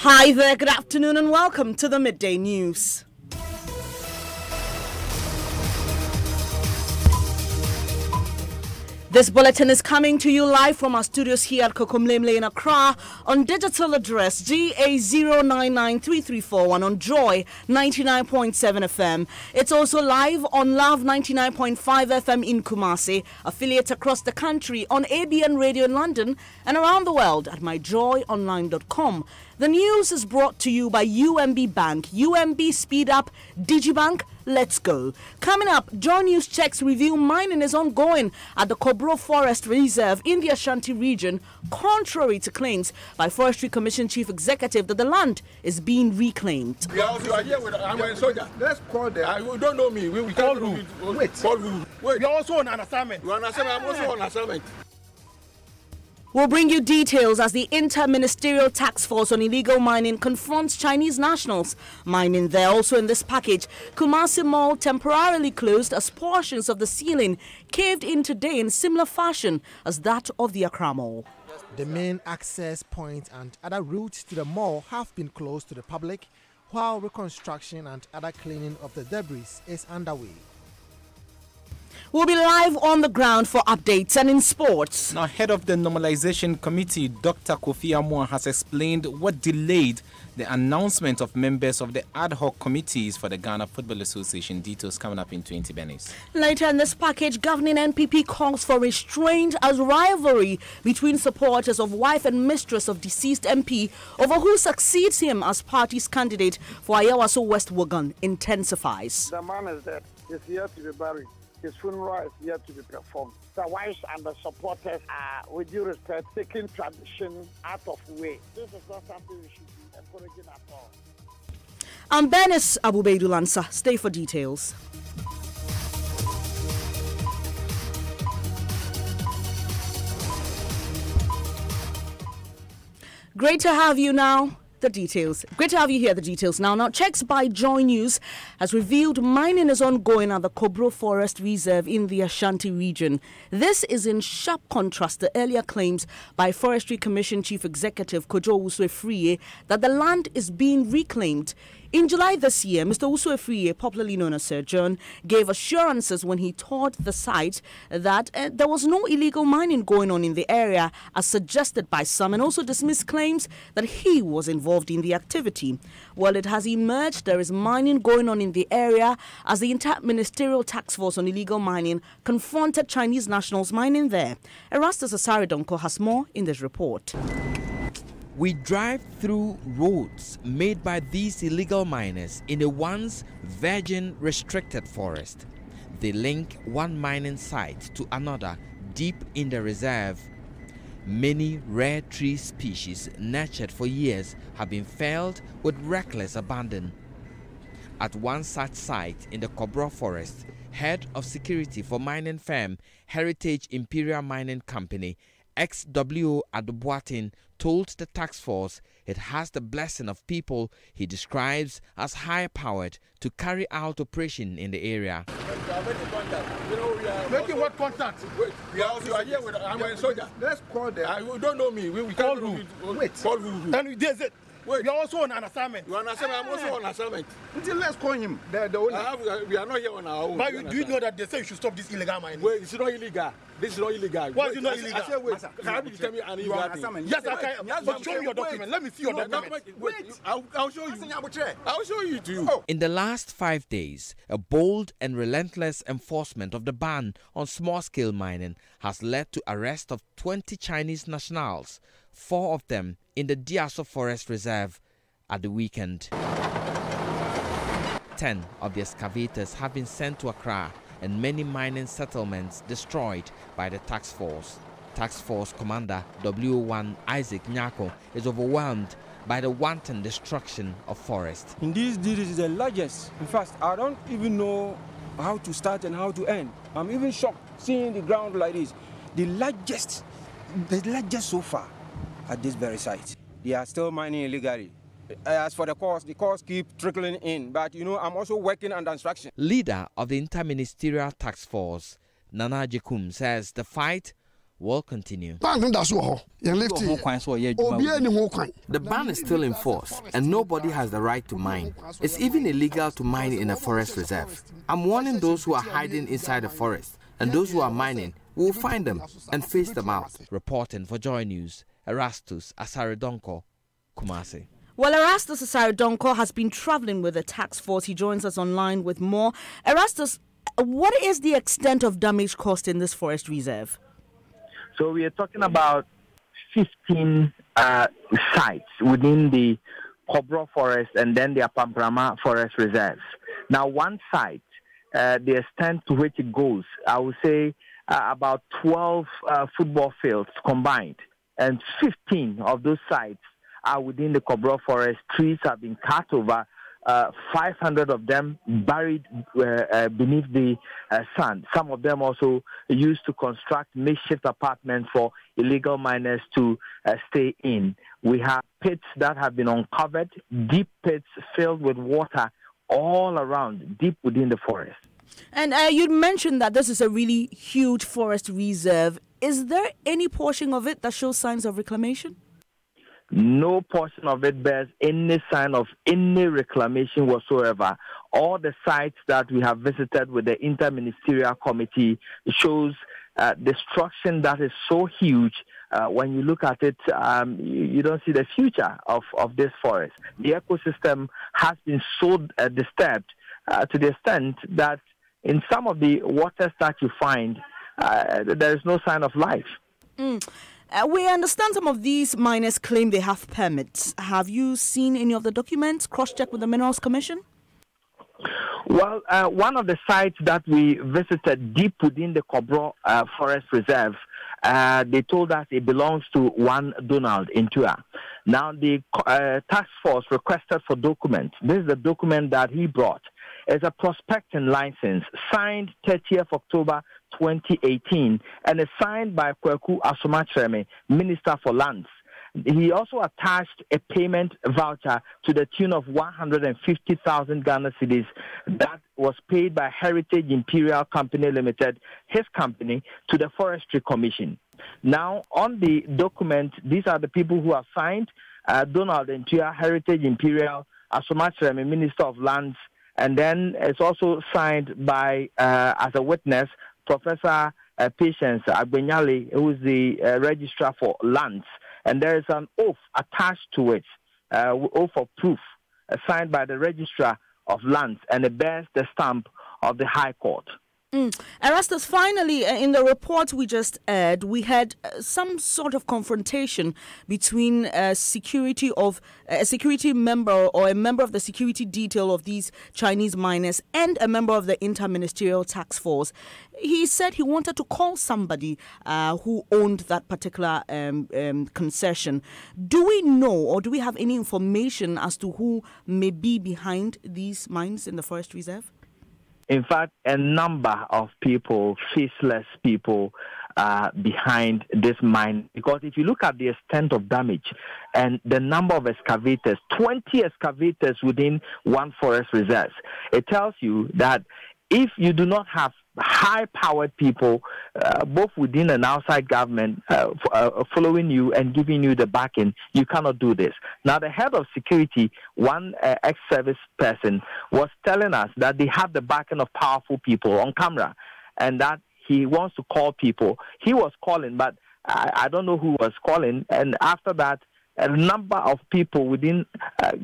Hi there, good afternoon and welcome to the Midday News. This bulletin is coming to you live from our studios here at Kokomlemle in Accra on digital address GA099334 on Joy 99.7 FM. It's also live on Love 99.5 FM in Kumasi, affiliates across the country on ABN Radio in London and around the world at myjoyonline.com. The news is brought to you by UMB Bank, UMB Speed Up, Digibank. Let's go. Coming up, Joy News checks review mining is ongoing at the Kobro Forest Reserve in the Ashanti region, contrary to claims by Forestry Commission Chief Executive that the land is being reclaimed. We are here with a soldier. Let's call them. You don't know me. We call you. Wait. Call you. Wait. You're also on an assignment. You're on assignment. I'm also on assignment. We'll bring you details as the Inter-Ministerial Task Force on Illegal Mining confronts Chinese nationals mining there. Also in this package, Kumasi Mall temporarily closed as portions of the ceiling caved in today in similar fashion as that of the Accra Mall. The main access points and other routes to the mall have been closed to the public, while reconstruction and other cleaning of the debris is underway. We'll be live on the ground for updates and in sports. Now, head of the Normalization Committee, Dr. Kofi Amoah, has explained what delayed the announcement of members of the ad hoc committees for the Ghana Football Association. Details coming up in 20 minutes. Later in this package, governing NPP calls for restraint as rivalry between supporters of wife and mistress of deceased MP over who succeeds him as party's candidate for Ayawaso West Wugan intensifies. The man is dead. He's here to be buried. His funeral is yet to be performed. The wives and the supporters are, with due respect, taking tradition out of way. This is not something we should be encouraging at all. I'm Benis Abubeidulansa. Stay for details. Great to have you now. The details. Great to have you here. The details now. Now, checks by Joy News has revealed mining is ongoing at the Kobro Forest Reserve in the Ashanti region. This is in sharp contrast to earlier claims by Forestry Commission Chief Executive Kojo Uswe-Friye that the land is being reclaimed. In July this year, Mr. Uswe-Friye, popularly known as Sir John, gave assurances when he toured the site that there was no illegal mining going on in the area as suggested by some, and also dismissed claims that he was involved in the activity. Well, it has emerged there is mining going on in the area as the Inter-Ministerial Task Force on Illegal Mining confronted Chinese nationals mining there. Erastus Asaridonko has more in this report. We drive through roads made by these illegal miners in a once virgin restricted forest. They link one mining site to another deep in the reserve. Many rare tree species nurtured for years have been felled with reckless abandon. At one such site in the Kobro Forest, head of security for mining firm Heritage Imperial Mining Company, XW Adubuatin, told the task force it has the blessing of people he describes as high-powered to carry out operation in the area. Making what contact? Wait, we are here with a soldier. Let's call them. You don't know me. We call you. Wait. Call you. And there's it. Wait. You're also on an assignment. You're on an assignment. I'm also on an assignment. Until let's call him. The owner. We are not here on our own. But do you know that they say you should stop this illegal mining? Wait, it's not illegal. This is not illegal. Why is it not illegal? I said, wait. Can you tell me an illegal thing? Yes, I can. But show me your document. Let me see your document. Wait. I'll show you. I'll show you to you. In the last 5 days, a bold and relentless enforcement of the ban on small-scale mining has led to arrest of 20 Chinese nationals, 4 of them in the Diaso Forest Reserve at the weekend. 10 of the excavators have been sent to Accra and many mining settlements destroyed by the task force. Task Force Commander W1 Isaac Nyako is overwhelmed by the wanton destruction of forest. Indeed, this is the largest. In fact, I don't even know how to start and how to end. I'm even shocked seeing the ground like this. The largest so far at this very site. They are still mining illegally. As for the costs keep trickling in. But, you know, I'm also working under instruction. Leader of the Inter-Ministerial Task Force, Nana Jekum, says the fight will continue. The ban is still in force, and nobody has the right to mine. It's even illegal to mine in a forest reserve. I'm warning those who are hiding inside the forest, and those who are mining, we will find them and face them out. Reporting for Joy News, Erastus Asaridonko, Kumasi. Well, Erastus Asaridonko has been traveling with the task force. He joins us online with more. Erastus, what is the extent of damage caused in this forest reserve? So we are talking about 15 sites within the Kobro Forest and then the Apamprama Forest Reserves. Now, one site, the extent to which it goes, I would say about 12 football fields combined, and 15 of those sites are within the Kobro Forest. Trees have been cut over, 500 of them buried beneath the sand. Some of them also used to construct makeshift apartments for illegal miners to stay in. We have pits that have been uncovered, deep pits filled with water all around, deep within the forest. And you mentioned that this is a really huge forest reserve. Is there any portion of it that shows signs of reclamation? No portion of it bears any sign of any reclamation whatsoever. All the sites that we have visited with the Interministerial Committee shows destruction that is so huge. When you look at it, you don't see the future of this forest. The ecosystem has been so disturbed to the extent that in some of the waters that you find, there is no sign of life. We understand some of these miners claim they have permits. Have you seen any of the documents, cross-checked with the Minerals Commission? Well, one of the sites that we visited deep within the Kobro Forest Reserve, they told us it belongs to one Donald Intua. Now, the task force requested for documents. This is the document that he brought. It's a prospecting license signed 30th October 2018, and it's signed by Kweku Asomachreme, Minister for Lands. He also attached a payment voucher to the tune of 150,000 Ghana cedis that was paid by Heritage Imperial Company Limited, his company, to the Forestry Commission. Now, on the document, these are the people who have signed: Donald Ntua, Heritage Imperial, Asomachreme, Minister of Lands, and then it's also signed by, as a witness, Professor Patience Agbenyale, who is the Registrar for Lands. And there is an oath attached to it, oath of proof, signed by the Registrar of Lands, and it bears the stamp of the High Court. Erastus, finally, in the report we just aired, we had some sort of confrontation between a security member or a member of the security detail of these Chinese miners and a member of the Interministerial Task Force. He said he wanted to call somebody who owned that particular concession. Do we know, or do we have any information as to who may be behind these mines in the forest reserve? In fact, a number of people, faceless people, behind this mine. Because if you look at the extent of damage and the number of excavators, 20 excavators within one forest reserve, it tells you that if you do not have high-powered people, both within and outside government, following you and giving you the backing, you cannot do this. Now, the head of security, one ex-service person, was telling us that they have the backing of powerful people on camera, and that he wants to call people. He was calling, but I don't know who was calling. And after that, a number of people within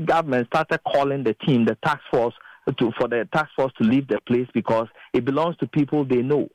government started calling the team, the task force, for the task force to leave the place because it belongs to people they know.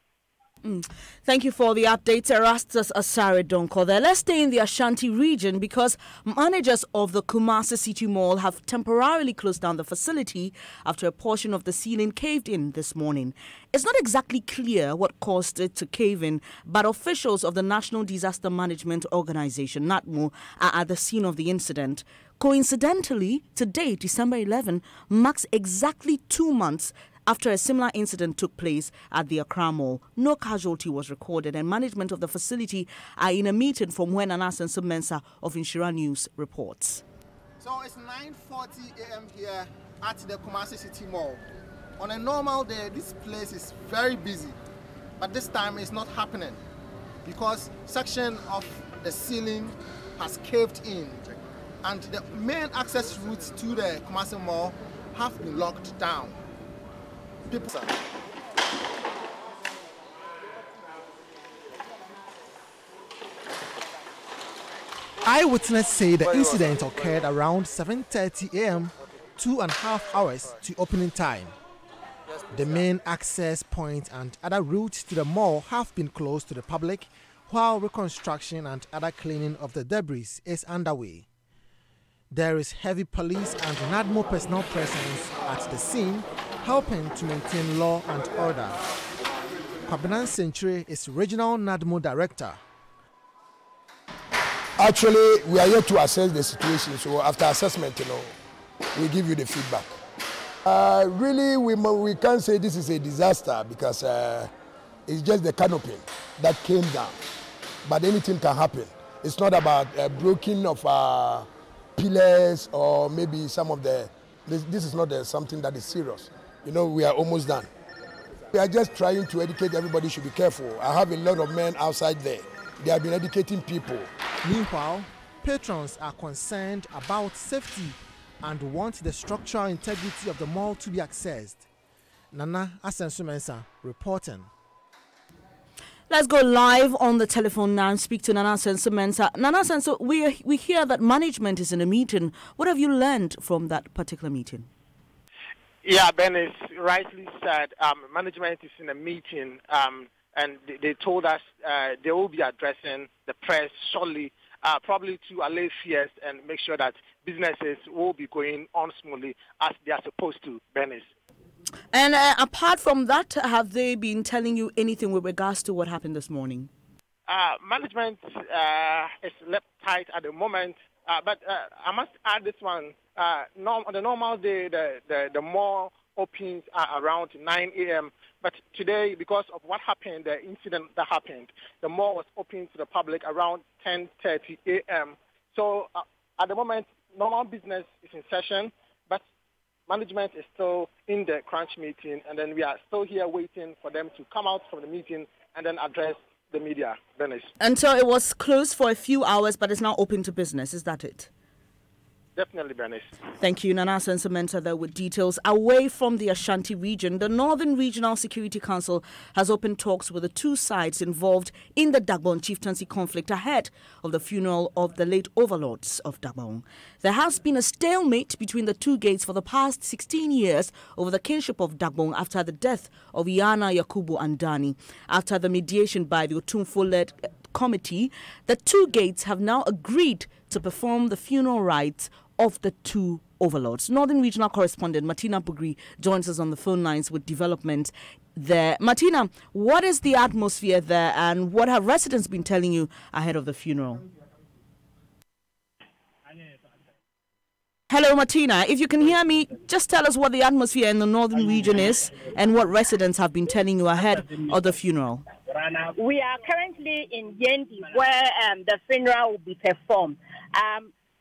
Thank you for the updates, Erastus Asaridonko there. Let's stay in the Ashanti region because managers of the Kumasi City Mall have temporarily closed down the facility after a portion of the ceiling caved in this morning. It's not exactly clear what caused it to cave in, but officials of the National Disaster Management Organization, NATMO, are at the scene of the incident. Coincidentally, today, December 11, marks exactly 2 months after a similar incident took place at the Accra Mall. No casualty was recorded, and management of the facility are in a meeting from when Anas and Mensa of Inshira News reports. So it's 9:40 a.m. here at the Kumasi City Mall. On a normal day, this place is very busy, but this time it's not happening. because section of the ceiling has caved in, and the main access routes to the commercial mall have been locked down. Eyewitnesses say the incident occurred around 7:30 a.m., 2.5 hours to opening time. The main access point and other routes to the mall have been closed to the public, while reconstruction and other cleaning of the debris is underway. There is heavy police and NADMO personnel presence at the scene, helping to maintain law and order. Kwabenan Century is Regional NADMO Director. Actually, we are here to assess the situation, so after assessment, we give you the feedback. Really, we can't say this is a disaster because it's just the canopy that came down. But anything can happen. It's not about breaking of pillars or maybe some of the. This is not something that is serious. We are almost done. We are just trying to educate everybody. Should be careful. I have a lot of men outside there. They have been educating people. Meanwhile, patrons are concerned about safety and want the structural integrity of the mall to be accessed. Nana Asensu-Mensah reporting. Let's go live on the telephone now and speak to Nana Asensu-Mensah. Nana Asensu, we hear that management is in a meeting. What have you learned from that particular meeting? Yeah, Ben is rightly said. Management is in a meeting, and they told us they will be addressing the press shortly, probably to allay fears and make sure that businesses will be going on smoothly as they are supposed to, Benis. And apart from that, have they been telling you anything with regards to what happened this morning? Management is left tight at the moment, but I must add this one. On the normal day, the mall opens around 9 a.m., but today, because of what happened, the incident that happened, the mall was open to the public around 10:30 a.m. So at the moment, normal business is in session, but management is still in the crunch meeting, and then we are still here waiting for them to come out from the meeting and then address the media. Dennis. And so it was closed for a few hours, but it's now open to business. Is that it? Definitely, Bernice. Thank you, Nana Asensu-Mensah, there with details. Away from the Ashanti region, the Northern Regional Security Council has opened talks with the two sides involved in the Dagbon chieftaincy conflict ahead of the funeral of the late overlords of Dagbon. There has been a stalemate between the two gates for the past 16 years over the kinship of Dagbon after the death of Iyana Yakubu Andani. After the mediation by the Otumfo-led committee, the two gates have now agreed to perform the funeral rites of the two overlords. Northern Regional Correspondent Martina Bugri joins us on the phone lines with development there. Martina, what is the atmosphere there and what have residents been telling you ahead of the funeral? Hello, Martina. If you can hear me, just tell us what the atmosphere in the northern region is and what residents have been telling you ahead of the funeral. We are currently in Yendi, where the funeral will be performed.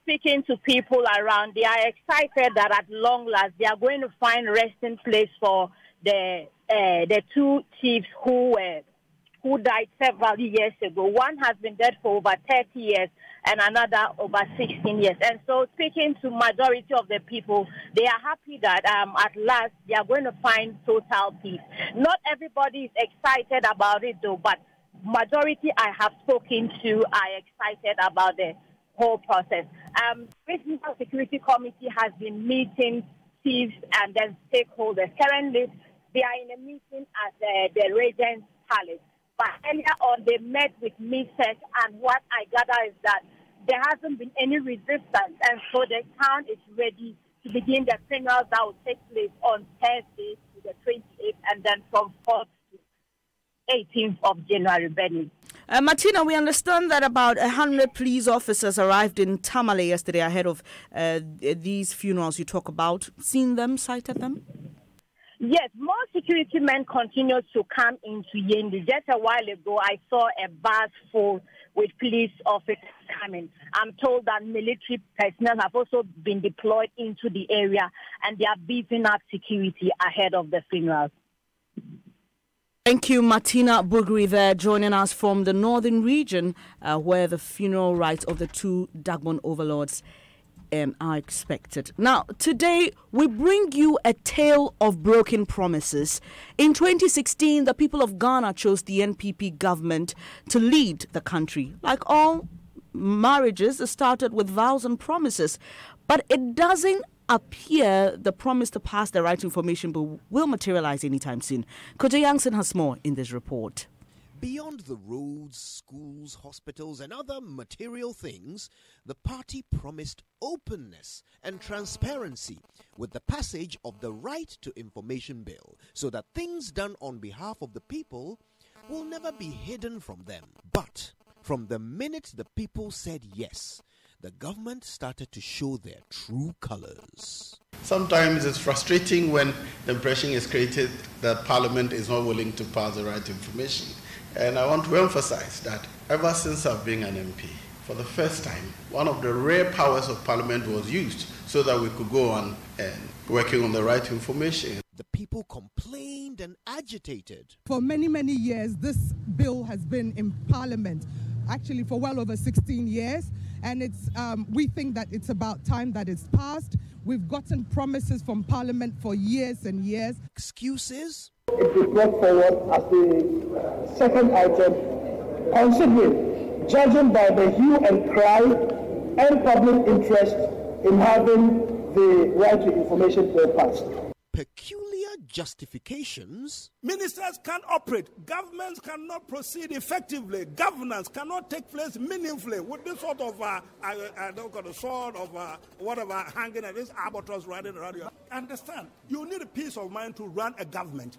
Speaking to people around, they are excited that at long last they are going to find resting place for the two chiefs who died several years ago. One has been dead for over 30 years and another over 16 years. And so speaking to majority of the people, they are happy that at last they are going to find total peace. Not everybody is excited about it though, but majority I have spoken to are excited about the whole process. Regional Security Committee has been meeting chiefs and then stakeholders. Currently, they are in a meeting at the Regent's Palace. But earlier on, they met with Mises, and what I gather is that there hasn't been any resistance, and so the town is ready to begin the funeral that will take place on Thursday to the 28th, and then from 4th to 18th of January, Benny. Martina, we understand that about 100 police officers arrived in Tamale yesterday ahead of these funerals you talk about. Seen them, sighted them? Yes, more security men continue to come into Yendi. Just a while ago, I saw a bus full with police officers coming. I'm told that military personnel have also been deployed into the area, and they are beefing up security ahead of the funeral. Thank you, Martina Bugri there, joining us from the northern region where the funeral rites of the two Dagbon overlords are expected. Now, today we bring you a tale of broken promises. In 2016, the people of Ghana chose the NPP government to lead the country. Like all marriages, it started with vows and promises, but it doesn't appear the promise to pass the right information bill will materialize anytime soon. Kojo Yangson has more in this report. Beyond the roads, schools, hospitals and other material things, the party promised openness and transparency with the passage of the Right to Information Bill so that things done on behalf of the people will never be hidden from them. But from the minute the people said yes, the government started to show their true colors. Sometimes it's frustrating when the impression is created that Parliament is not willing to pass the right information. And I want to emphasize that ever since I've been an MP, for the first time, one of the rare powers of Parliament was used so that we could go on and working on the right information. The people complained and agitated. For many, many years, this bill has been in Parliament, actually for well over 16 years. And we think that it's about time that it's passed. We've gotten promises from Parliament for years and years. Excuses? It was brought forward as the second item, considering, judging by the hue and cry and public interest in having the right to information bill passed. Peculiar justifications. Ministers can't operate. Governments cannot proceed effectively. Governance cannot take place meaningfully with this sort of, I don't got a sword of whatever hanging at this albatross riding around you. Understand, you need a peace of mind to run a government.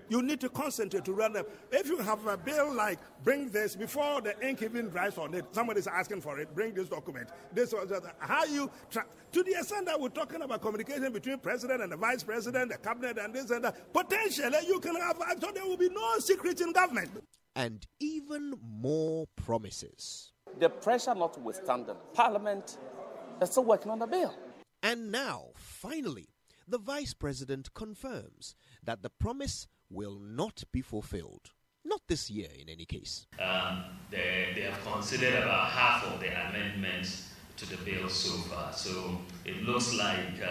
You need to concentrate to run them. If you have a bill like, bring this, before the ink even dries on it, somebody's asking for it, bring this document. This or that. How you, to the extent that we're talking about communication between president and the vice president, the cabinet and this and that, potentially you can have, I thought there will be no secret in government. And even more promises. The pressure notwithstanding, Parliament is still working on the bill. And now, finally, the vice president confirms that the promise will not be fulfilled. Not this year, in any case. They have considered about half of the amendments to the bill so far. So it looks like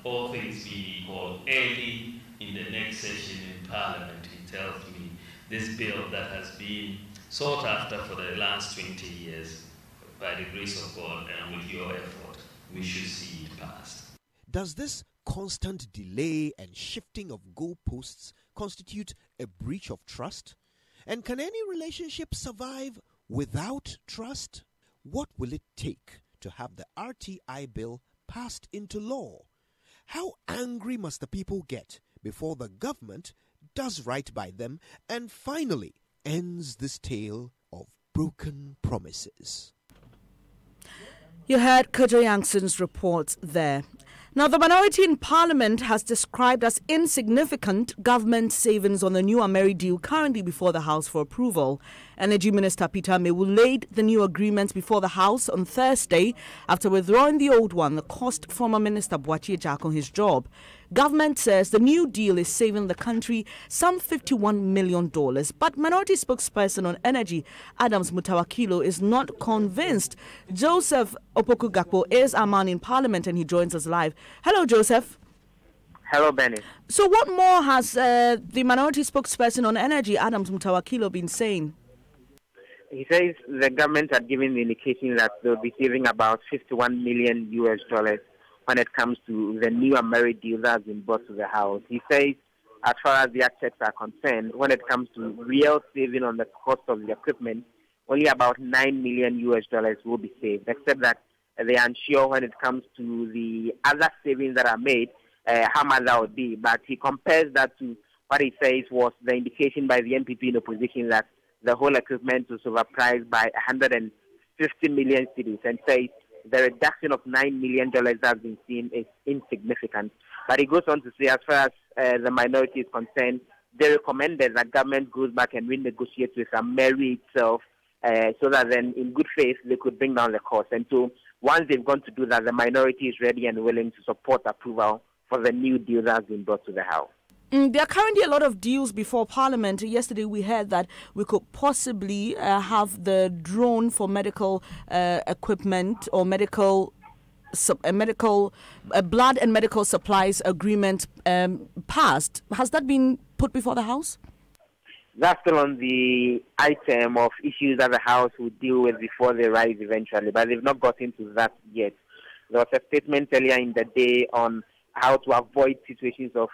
all things being equal, early in the next session in Parliament, it tells me this bill that has been sought after for the last 20 years, by the grace of God and with your effort, we should see it passed. Does this constant delay and shifting of goalposts constitute a breach of trust? And can any relationship survive without trust? What will it take to have the RTI bill passed into law? How angry must the people get before the government does right by them and finally ends this tale of broken promises? You heard Kojo Yangson's reports there. Now, the minority in Parliament has described as insignificant government savings on the new Ameri deal currently before the House for approval. Energy Minister Peter Amewu laid the new agreement before the House on Thursday after withdrawing the old one that cost former Minister Boakye Agyarko his job. Government says the new deal is saving the country some $51 million, but minority spokesperson on energy, Adams Mutawakilo, is not convinced. Joseph Opoku-Gakpo is our man in Parliament and he joins us live. Hello, Joseph. Hello, Benny. So what more has the minority spokesperson on energy, Adams Mutawakilo, been saying? He says the government had given the indication that they'll be saving about $51 million when it comes to the new Ameri deal that has been brought to the House. He says, as far as the checks are concerned, when it comes to real saving on the cost of the equipment, only about $9 million will be saved, except that they are unsure when it comes to the other savings that are made, how much that would be. But he compares that to what he says was the indication by the NPP in opposition that the whole equipment was overpriced by 150 million cedis, and says the reduction of $9 million that has been seen is insignificant. But he goes on to say, as far as the minority is concerned, they recommended that government goes back and renegotiate with Ameri itself so that then in good faith they could bring down the cost. And so once they've gone to do that, the minority is ready and willing to support approval for the new deal that has been brought to the House. There are currently a lot of deals before Parliament. Yesterday we heard that we could possibly have the drone for medical equipment or blood and medical supplies agreement passed. Has that been put before the House? That's still on the item of issues that the House will deal with before they rise eventually, but they've not got into that yet. There was a statement earlier in the day on how to avoid situations of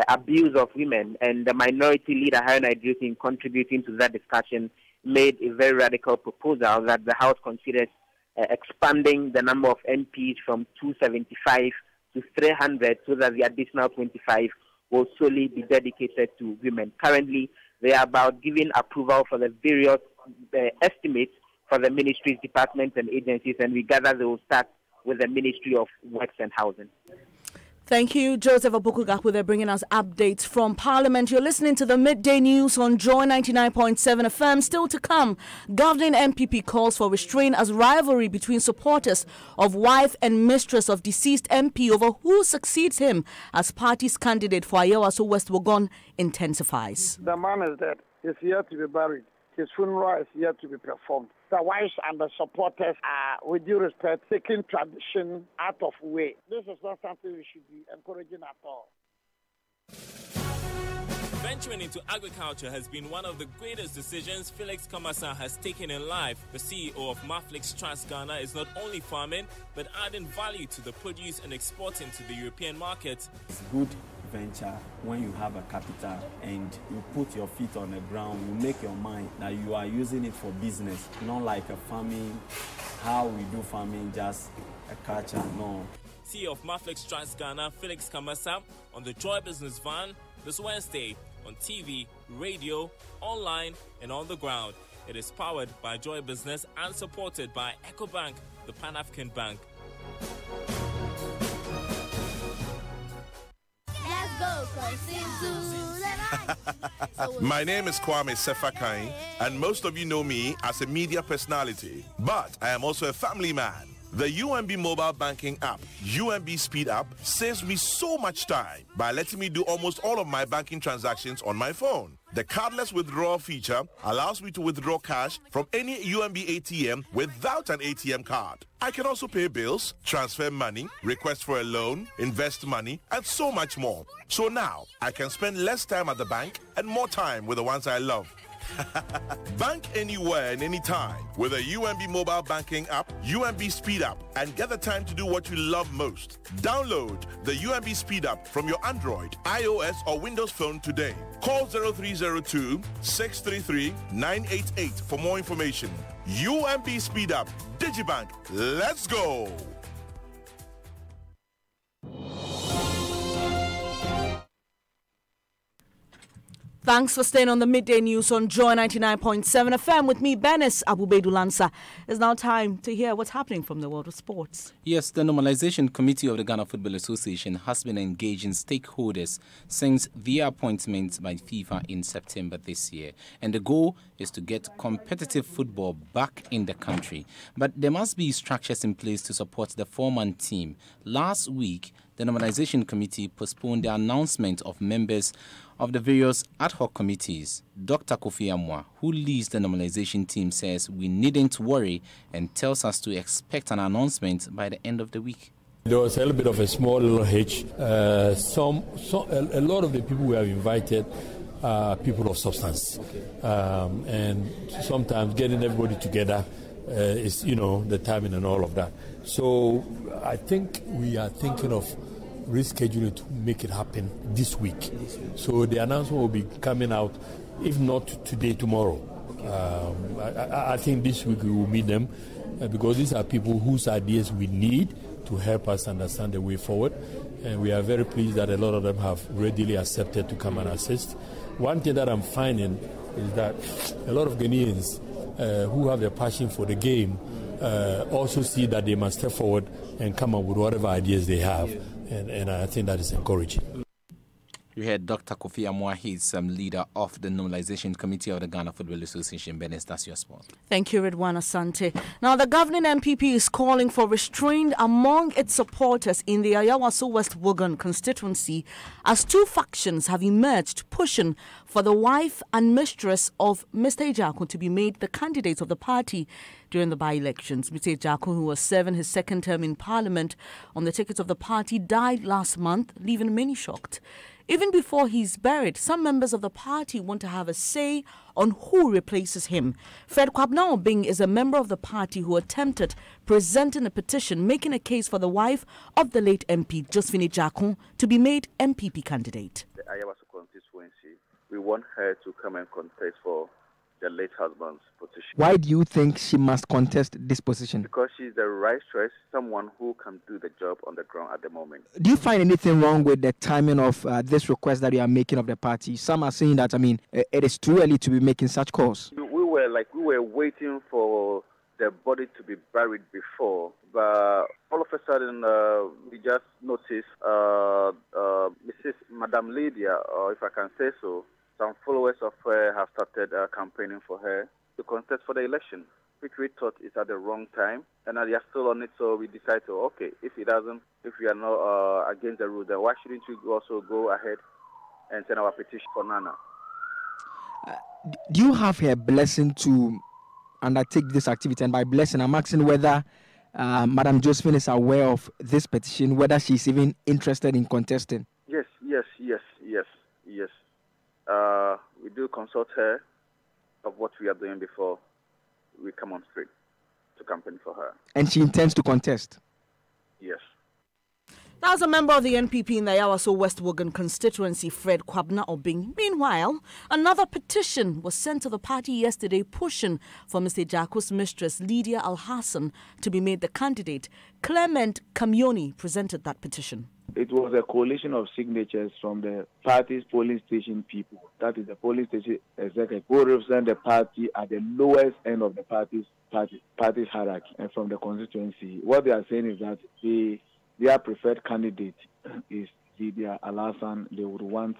abuse of women, and the minority leader, Haruna Idris, in contributing to that discussion, made a very radical proposal that the House considers expanding the number of MPs from 275 to 300 so that the additional 25 will solely be dedicated to women. Currently, they are about giving approval for the various estimates for the ministries, departments, and agencies, and we gather they will start with the Ministry of Works and Housing. Thank you, Joseph Apokugakwe. They're bringing us updates from Parliament. You're listening to the Midday News on Joy 99.7 FM. Still to come, governing MPP calls for restraint as rivalry between supporters of wife and mistress of deceased MP over who succeeds him as party's candidate for Ayawaso West Wuogon intensifies. The man is dead. He's here to be buried. His funeral is here to be performed. The wives and the supporters are, with due respect, taking tradition out of way. This is not something we should be encouraging at all. Venturing into agriculture has been one of the greatest decisions Felix Kamasa has taken in life. The CEO of Maflix Trust Ghana is not only farming, but adding value to the produce and exporting to the European market. It's good venture when you have a capital and you put your feet on the ground, you make your mind that you are using it for business, not like a farming, how we do farming, just a culture, no. CEO of Maflix Trust Ghana, Felix Kamasa, on the Joy Business Van this Wednesday on TV, radio, online, and on the ground. It is powered by Joy Business and supported by EcoBank, the Pan-African Bank. My name is Kwame Sefakai, and most of you know me as a media personality, but I am also a family man. The UMB mobile banking app, UMB Speed App, saves me so much time by letting me do almost all of my banking transactions on my phone. The cardless withdrawal feature allows me to withdraw cash from any UMB ATM without an ATM card. I can also pay bills, transfer money, request for a loan, invest money, and so much more. So now, I can spend less time at the bank and more time with the ones I love. Bank anywhere and anytime with a UMB mobile banking app, UMB Speed App, and get the time to do what you love most. Download the UMB Speed App from your Android, iOS, or Windows phone today. Call 0302-633-988 for more information. UMB Speed App, Digibank, let's go! Thanks for staying on the Midday News on Joy 99.7 FM with me, Benis Abubedulansa. It's now time to hear what's happening from the world of sports. Yes, the Normalization Committee of the Ghana Football Association has been engaging stakeholders since their appointment by FIFA in September this year. And the goal is to get competitive football back in the country. But there must be structures in place to support the four-man team. Last week, the Normalization Committee postponed the announcement of members of the various ad hoc committees. Dr. Kofi Amwa, who leads the normalization team, says we needn't worry and tells us to expect an announcement by the end of the week. There was a little bit of a small little hitch. A lot of the people we have invited are people of substance. And sometimes getting everybody together is, the timing and all of that. So I think we are thinking of rescheduling to make it happen this week. So the announcement will be coming out, if not today, tomorrow. I think this week we will meet them because these are people whose ideas we need to help us understand the way forward. And we are very pleased that a lot of them have readily accepted to come and assist. One thing that I'm finding is that a lot of Ghanaians who have a passion for the game also see that they must step forward and come up with whatever ideas they have. And I think that is encouraging. You heard Dr. Kofi Amoah, he's leader of the Normalization Committee of the Ghana Football Association. Benes, that's your sport. Thank you, Ridwan Asante. Now, the governing MPP is calling for restraint among its supporters in the Ayawaso West Wugan constituency as two factions have emerged pushing for the wife and mistress of Mr. Ejaku to be made the candidates of the party during the by-elections. Mr. Ejaku, who was serving his second term in Parliament on the ticket of the party, died last month, leaving many shocked. Even before he's buried, some members of the party want to have a say on who replaces him. Fred Kwabena Obing is a member of the party who attempted presenting a petition making a case for the wife of the late MP, Josephine Ejaku, to be made MPP candidate. The Ayawaso constituency, we want her to come and contest for the late husband's position. Why do you think she must contest this position? Because she's the right choice, someone who can do the job on the ground at the moment. Do you find anything wrong with the timing of this request that you are making of the party? Some are saying that, it is too early to be making such calls. We were waiting for the body to be buried before, but all of a sudden we just noticed Madam Lydia, or if I can say so, some followers of her have started campaigning for her to contest for the election, which we thought is at the wrong time, and they are still on it. So we decided to, okay, if we are not against the rule, then why shouldn't we also go ahead and send our petition for Nana? Do you have her blessing to undertake this activity? And by blessing, I'm asking whether Madam Josephine is aware of this petition, whether she's even interested in contesting. Yes. We do consult her of what we are doing before we come on street to campaign for her. And she intends to contest? Yes. That was a member of the NPP in the Ayawaso West Wugan constituency, Fred Kwabena Obing. Meanwhile, another petition was sent to the party yesterday pushing for Mr. Ejaku's mistress, Lydia Al-Hassan, to be made the candidate. Clement Kamioni presented that petition. It was a coalition of signatures from the party's polling station people. That is the polling station executive who represent the party at the lowest end of the party's hierarchy and from the constituency. What they are saying is that their preferred candidate is Lydia Al-Hassan. They would want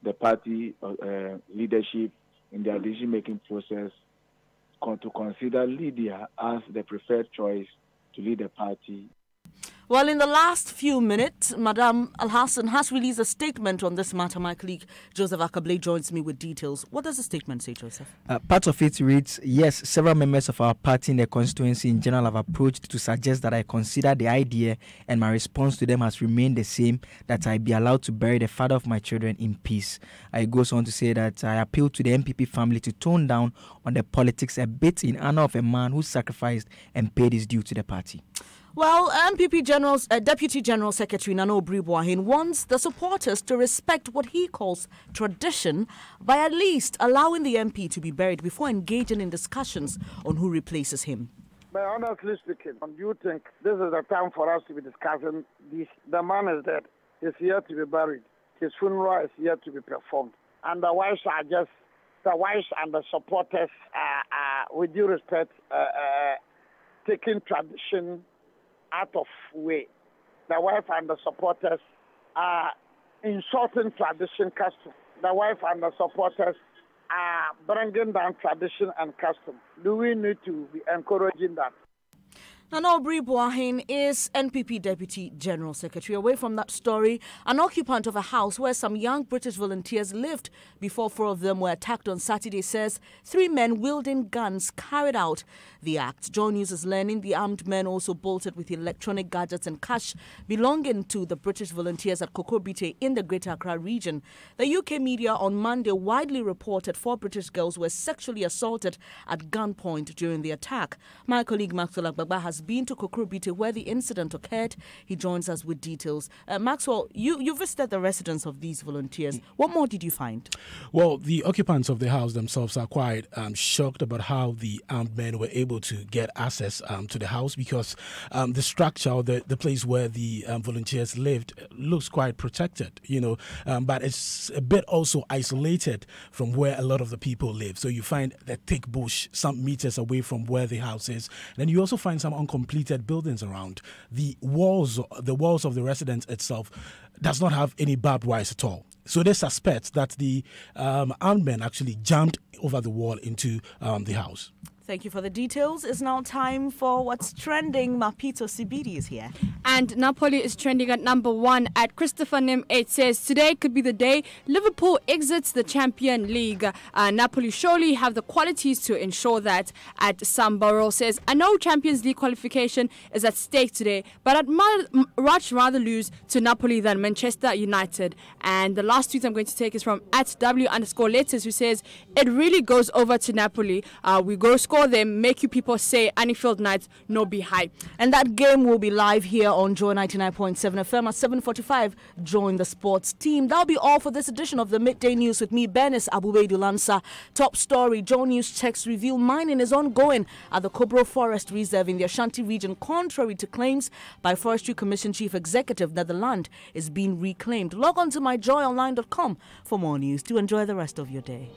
the party leadership in their decision-making process to consider Lydia as the preferred choice to lead the party. Well, in the last few minutes, Madam Al-Hassan has released a statement on this matter. My colleague Joseph Akablay joins me with details. What does the statement say, Joseph? Part of it reads, yes, several members of our party in the constituency in general have approached to suggest that I consider the idea, and my response to them has remained the same, that I be allowed to bury the father of my children in peace. It goes on to say that I appeal to the MPP family to tone down on the politics a bit in honor of a man who sacrificed and paid his due to the party. Well, MPP Deputy General Secretary Nana Obribwahin wants the supporters to respect what he calls tradition by at least allowing the MP to be buried before engaging in discussions on who replaces him. But honestly speaking, do you think this is the time for us to be discussing this? The man is dead. He's here to be buried. His funeral is here to be performed. And the wives are just, the wives and the supporters, with due respect, taking tradition out of way. The wife and the supporters are insulting tradition custom. The wife and the supporters are bringing down tradition and custom. Do we need to be encouraging that? Nana Obribwahin is NPP Deputy General Secretary. Away from that story, an occupant of a house where some young British volunteers lived before 4 of them were attacked on Saturday says 3 men wielding guns carried out the act. Joy News is learning the armed men also bolted with electronic gadgets and cash belonging to the British volunteers at Kokrobite in the Greater Accra region. The UK media on Monday widely reported 4 British girls were sexually assaulted at gunpoint during the attack. My colleague Maxwell Agbagba has been to Kokrobite where the incident occurred. He joins us with details. Maxwell, you visited the residence of these volunteers. What more did you find? Well, the occupants of the house themselves are quite shocked about how the armed men were able to get access to the house because the structure or the place where the volunteers lived looks quite protected, but it's a bit also isolated from where a lot of the people live. So you find the thick bush some meters away from where the house is. And then you also find some uncompleted buildings around. The walls of the residence itself does not have any barbed wires at all. So they suspect that the armed men actually jumped over the wall into the house. Thank you for the details. It's now time for what's trending. Mapito Sibidi is here. And Napoli is trending at number 1 at Christopher Nim. It says, today could be the day Liverpool exits the Champions League. Napoli surely have the qualities to ensure that. At Samboro says, I know Champions League qualification is at stake today, but I'd much rather lose to Napoli than Manchester United. And the last tweet I'm going to take is from @W_letters, who says, it really goes over to Napoli. We go score them, make you people say Anfield Knights, no be hype. And that game will be live here on Joy 99.7 FM at 7:45. Join the sports team. That'll be all for this edition of the Midday News with me, Benis Abubedulansa. Top story, Joy News checks reveal mining is ongoing at the Kobro Forest Reserve in the Ashanti region, contrary to claims by Forestry Commission Chief Executive that the land is being reclaimed. Log on to myjoyonline.com for more news. Do enjoy the rest of your day.